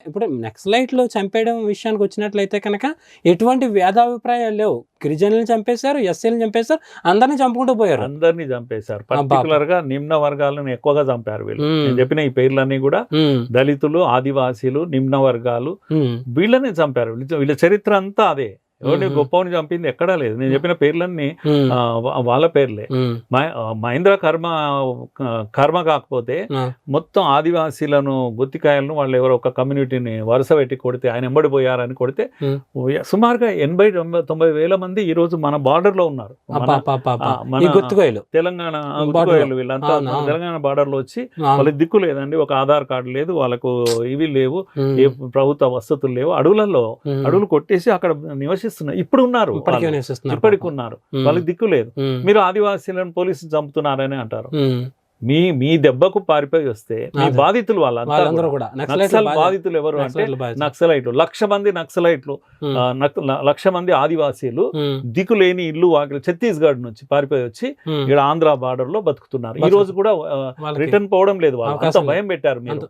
ఇప్పుడు నక్సలైట్లు చంపేయడం విషయానికి వచ్చినట్లయితే కనుక ఎటువంటి భేదాభిప్రాయాలు లేవు. గిరిజనులను చంపేశారు, ఎస్సీలను చంపేశారు, అందరినీ చంపుకుంటూ పోయారు. అందరినీ చంపేశారు. పర్టికులర్ గా నిమ్న వర్గాలను ఎక్కువగా చంపారు వీళ్ళు. నేను చెప్పిన ఈ పేర్లన్నీ కూడా దళితులు, ఆదివాసీలు, నిమ్న వర్గాలు వీళ్ళని చంపారు. వీళ్ళ చరిత్ర అంతా అదే. ఎవరిని గొప్పని చంపింది ఎక్కడా లేదు. నేను చెప్పిన పేర్లన్నీ వాళ్ళ పేర్లే. మహేంద్ర కర్మ కాకపోతే మొత్తం ఆదివాసీలను, గుత్తికాయలను వాళ్ళు ఎవరో ఒక కమ్యూనిటీని వరుస పెట్టి కొడితే, ఆయన ఎంబడిపోయారని కొడితే సుమారుగా 80-90 వేల మంది ఈ రోజు మన బార్డర్ లో ఉన్నారు. తెలంగాణ గుత్తికాయలు వీళ్ళంతా తెలంగాణ బార్డర్ లో వచ్చి వాళ్ళకి దిక్కు లేదండి. ఒక ఆధార్ కార్డు లేదు, వాళ్ళకు ఇవి లేవు, ఏ ప్రభుత్వ వసతులు లేవు. అడవులు కొట్టేసి అక్కడ నివసిస్తున్నారు. ఇప్పుడు ఉన్నారు, ఇప్పటికి ఉన్నారు. వాళ్ళకి దిక్కు లేదు. మీరు ఆదివాసీలను పోలీసులు చంపుతున్నారని అంటారు. మీ దెబ్బకు పారిపోయి వస్తే మీ బాధితులు వాళ్ళందరూ కూడా బాధితులు ఎవరు అంటే నక్సలైట్లు. 1,00,000 మంది నక్సలైట్లు, 1,00,000 మంది ఆదివాసీలు దిక్కులేని ఇల్లు వాకిలు ఛత్తీస్గఢ్ నుంచి పారిపోయి వచ్చి ఇక్కడ ఆంధ్ర బార్డర్ లో బతుకుతున్నారు. ఈ రోజు కూడా రిటర్న్ పోవడం లేదు. వాళ్ళు అంత భయం పెట్టారు మీరు.